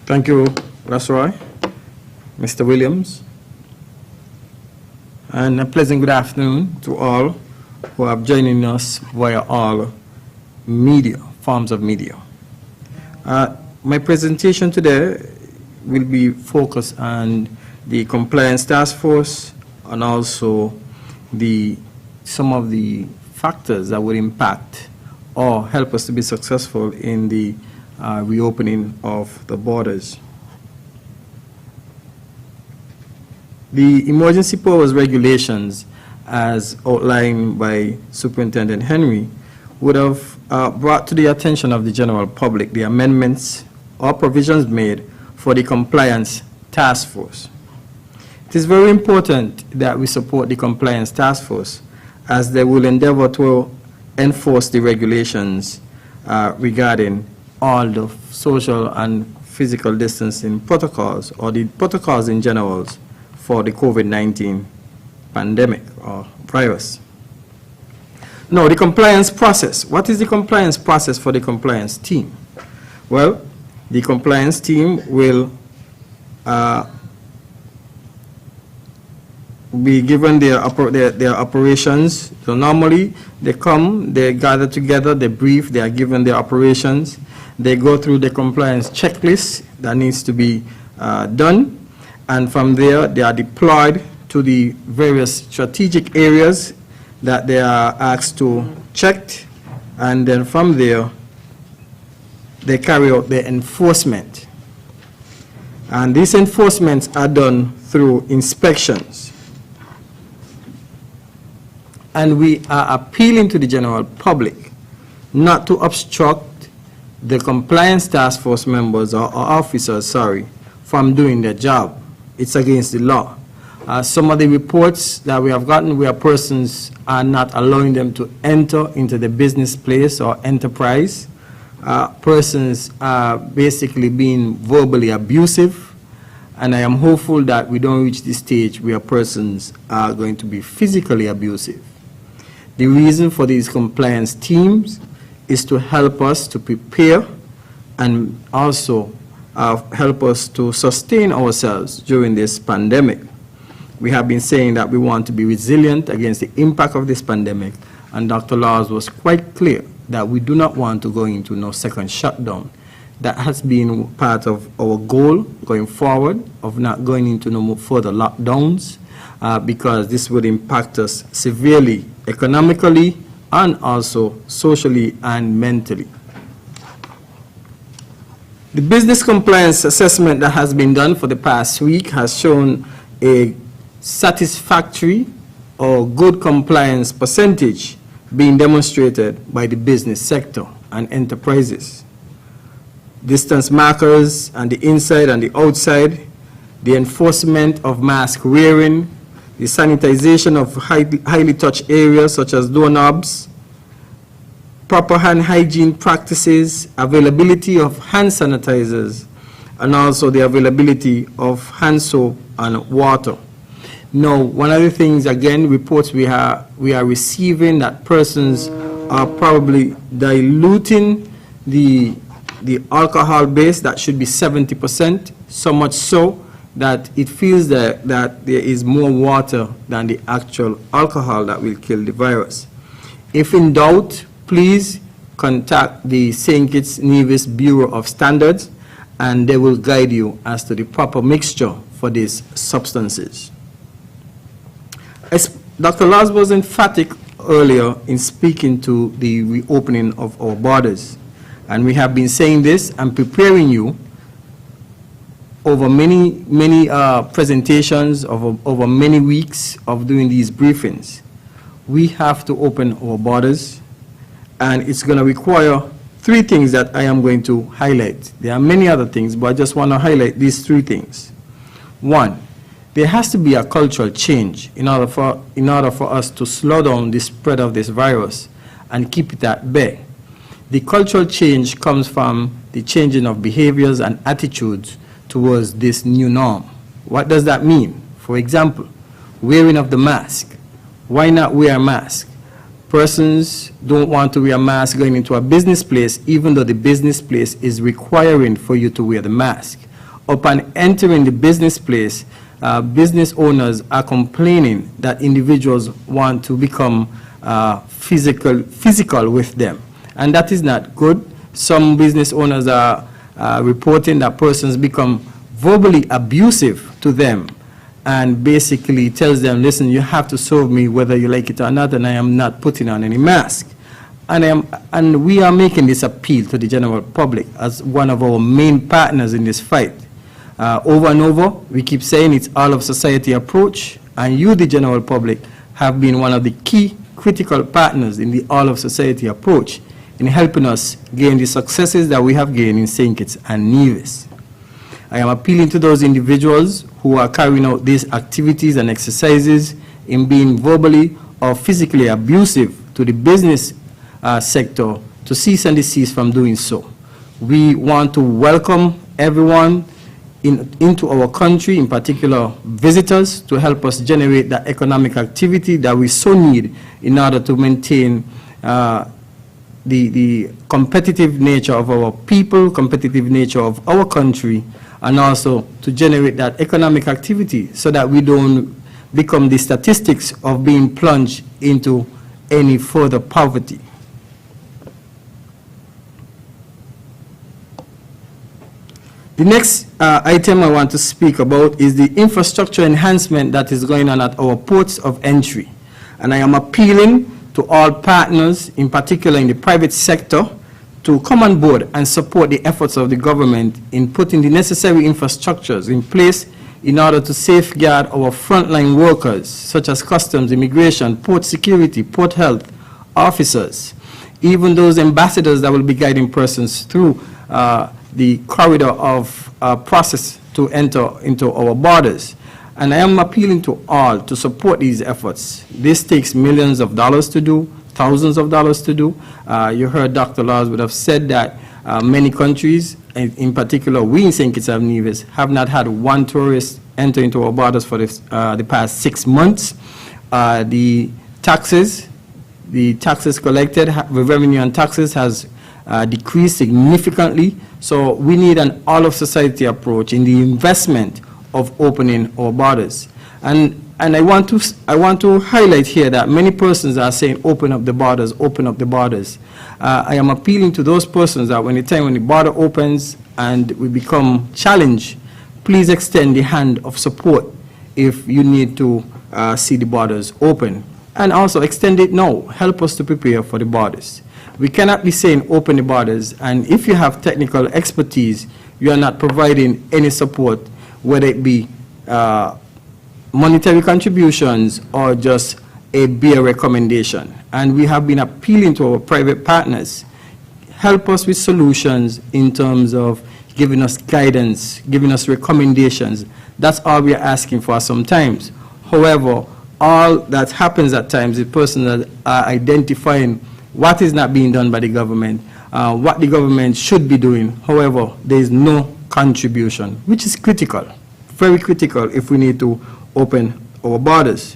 Thank you, Roy, Mr. Williams. And a pleasant good afternoon to all who are joining us via all media, forms of media. My presentation today will be focused on the compliance task force and also some of the factors that would impact or help us to be successful in the reopening of the borders. The emergency powers regulations, as outlined by Superintendent Henry, would have brought to the attention of the general public the amendments or provisions made for the compliance task force. It is very important that we support the compliance task force as they will endeavor to enforce the regulations regarding all the social and physical distancing protocols or the protocols in general for the COVID-19 pandemic or virus. Now, the compliance process. What is the compliance process for the compliance team? Well, the compliance team will be given their operations. So normally they come, they gather together, they brief, they are given their operations. They go through the compliance checklist that needs to be done. And from there, they are deployed to the various strategic areas that they are asked to check. And then from there, they carry out the enforcement. And these enforcements are done through inspections. And we are appealing to the general public not to obstruct the compliance task force members or officers, from doing their job. It's against the law. Some of the reports that we have gotten where persons are not allowing them to enter into the business place or enterprise. Persons are basically being verbally abusive, and I am hopeful that we don't reach the stage where persons are going to be physically abusive. The reason for these compliance teams is to help us to prepare and also help us to sustain ourselves during this pandemic. We have been saying that we want to be resilient against the impact of this pandemic, and Dr. Laws was quite clear that we do not want to go into no second shutdown. That has been part of our goal going forward, of not going into no more further lockdowns, because this would impact us severely, economically, and also socially and mentally. The business compliance assessment that has been done for the past week has shown a satisfactory or good compliance percentage being demonstrated by the business sector and enterprises. Distance markers on the inside and the outside, the enforcement of mask wearing, the sanitization of highly touched areas such as doorknobs, proper hand hygiene practices, availability of hand sanitizers, and also the availability of hand soap and water. Now, one of the things, again, reports we are receiving that persons are probably diluting the alcohol base that should be 70%, so much so that it feels that there is more water than the actual alcohol that will kill the virus. If in doubt, please contact the St. Kitts Nevis Bureau of Standards, and they will guide you as to the proper mixture for these substances. As Dr. Laws was emphatic earlier in speaking to the reopening of our borders, and we have been saying this and preparing you over many presentations, over many weeks of doing these briefings. We have to open our borders, and it's going to require three things that I am going to highlight. There are many other things, but I just want to highlight these three things. One, there has to be a cultural change in order for us to slow down the spread of this virus and keep it at bay. The cultural change comes from the changing of behaviors and attitudes towards this new norm. What does that mean? For example, wearing of the mask. Why not wear a mask? Persons don't want to wear a mask going into a business place, even though the business place is requiring for you to wear the mask. Upon entering the business place, business owners are complaining that individuals want to become physical with them. And that is not good. Some business owners are reporting that persons become verbally abusive to them and basically tells them, listen, you have to serve me whether you like it or not, and I am not putting on any mask. And we are making this appeal to the general public as one of our main partners in this fight. Over and over, we keep saying it's all of society approach, and you, the general public, have been one of the key critical partners in the all of society approach in helping us gain the successes that we have gained in St. Kitts and Nevis. I am appealing to those individuals who are carrying out these activities and exercises in being verbally or physically abusive to the business sector to cease and desist from doing so. We want to welcome everyone into our country, in particular visitors, to help us generate that economic activity that we so need in order to maintain the competitive nature of our people, competitive nature of our country, and also to generate that economic activity so that we don't become the statistics of being plunged into any further poverty. The next item I want to speak about is the infrastructure enhancement that is going on at our ports of entry. And I am appealing to all partners, in particular in the private sector, to come on board and support the efforts of the government in putting the necessary infrastructures in place in order to safeguard our frontline workers, such as customs, immigration, port security, port health officers, even those ambassadors that will be guiding persons through the corridor of process to enter into our borders. And I am appealing to all to support these efforts. This takes millions of dollars to do, thousands of dollars to do. You heard Dr. Laws would have said that many countries, in particular we in St. Kitts and Nevis, have not had one tourist enter into our borders for the past 6 months. The taxes collected, the revenue on taxes has decreased significantly. So we need an all-of-society approach in the investment of opening our borders. And I want to highlight here that many persons are saying, open up the borders, open up the borders. I am appealing to those persons that when the border opens and we become challenged, please extend the hand of support if you need to see the borders open. And also extend it now. Help us to prepare for the borders. We cannot be saying open the borders, and if you have technical expertise, you are not providing any support, whether it be monetary contributions or just a bare recommendation. And we have been appealing to our private partners, help us with solutions in terms of giving us guidance, giving us recommendations. That's all we are asking for sometimes. However, all that happens at times is persons are identifying what is not being done by the government, what the government should be doing. However, there is no contribution, which is critical, very critical if we need to open our borders.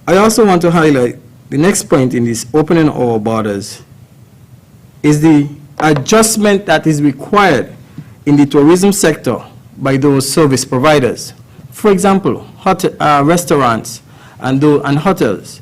I also want to highlight the next point in this opening our borders is the adjustment that is required in the tourism sector by those service providers. For example, restaurants and hotels.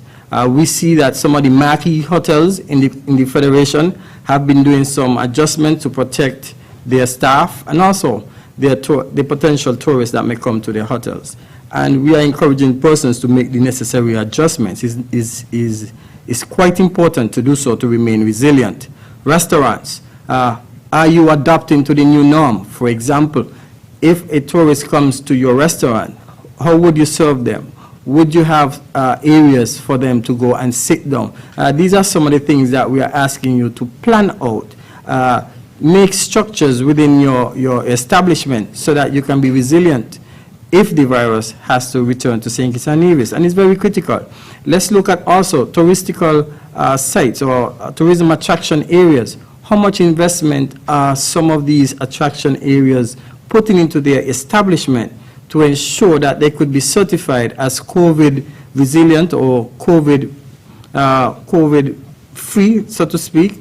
We see that some of the marquee hotels in the Federation have been doing some adjustment to protect their staff and also the potential tourists that may come to their hotels. And we are encouraging persons to make the necessary adjustments. It's quite important to do so to remain resilient. Restaurants, are you adapting to the new norm? For example, if a tourist comes to your restaurant, how would you serve them? Would you have areas for them to go and sit down? These are some of the things that we are asking you to plan out. Make structures within your establishment so that you can be resilient if the virus has to return to St. Kitts and Nevis. And it's very critical. Let's look at also touristical sites or tourism attraction areas. How much investment are some of these attraction areas putting into their establishment to ensure that they could be certified as COVID resilient or COVID free, so to speak,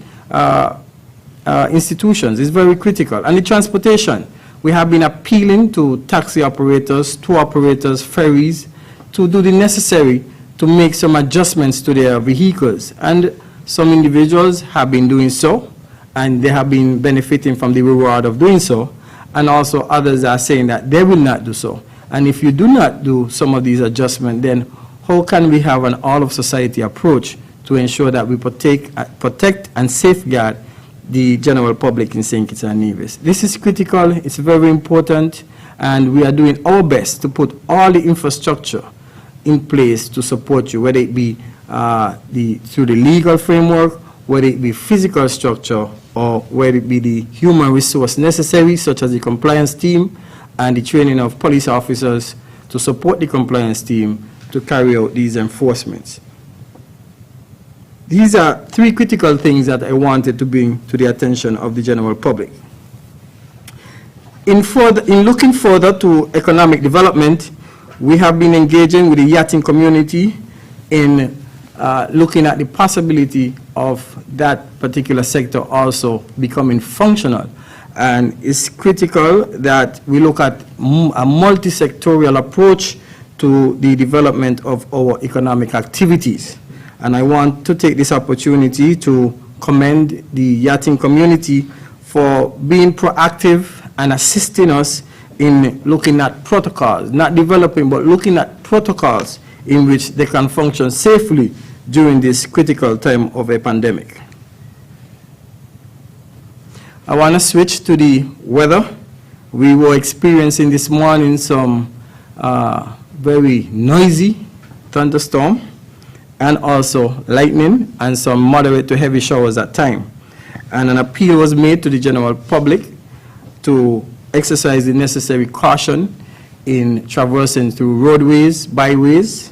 institutions is very critical. And the transportation, we have been appealing to taxi operators, tour operators, ferries, to do the necessary to make some adjustments to their vehicles. And some individuals have been doing so, and they have been benefiting from the reward of doing so. And also others are saying that they will not do so. And if you do not do some of these adjustments, then how can we have an all-of-society approach to ensure that we protect and safeguard the general public in St. Kitts and Nevis? This is critical, it's very important, and we are doing our best to put all the infrastructure in place to support you, whether it be through the legal framework, whether it be physical structure, or whether it be the human resource necessary, such as the compliance team and the training of police officers to support the compliance team to carry out these enforcements. These are three critical things that I wanted to bring to the attention of the general public. In looking further to economic development, we have been engaging with the yachting community in looking at the possibility of that particular sector also becoming functional. And it's critical that we look at a multi-sectorial approach to the development of our economic activities. And I want to take this opportunity to commend the yachting community for being proactive and assisting us in looking at protocols, not developing, but looking at protocols in which they can function safely during this critical time of a pandemic. I want to switch to the weather. We were experiencing this morning some very noisy thunderstorm and also lightning and some moderate to heavy showers at times. And an appeal was made to the general public to exercise the necessary caution in traversing through roadways, byways.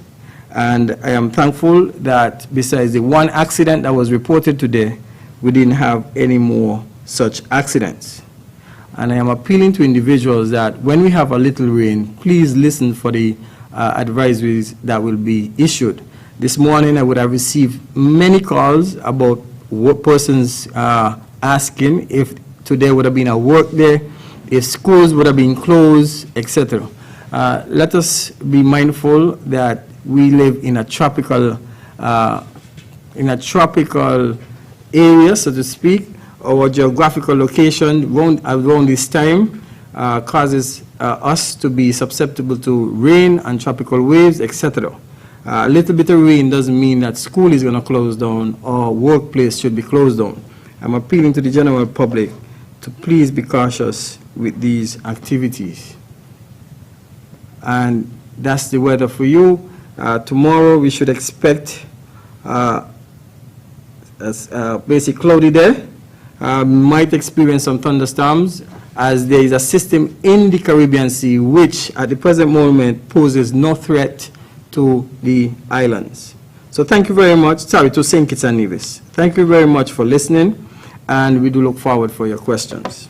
And I am thankful that besides the one accident that was reported today, we didn't have any more such accidents. And I am appealing to individuals that when we have a little rain, please listen for the advisories that will be issued. This morning I would have received many calls about what persons asking if today would have been a work day, if schools would have been closed, etc. Let us be mindful that we live in a tropical area, so to speak. Our geographical location around this time causes us to be susceptible to rain and tropical waves, etc. A little bit of rain doesn't mean that school is going to close down or workplace should be closed down. I'm appealing to the general public to please be cautious with these activities. And that's the weather for you. Tomorrow we should expect basic cloudy day. Might experience some thunderstorms as there is a system in the Caribbean Sea which at the present moment poses no threat to the islands. So thank you very much. Sorry, to St. Kitts and Nevis. Thank you very much for listening, and we do look forward for your questions.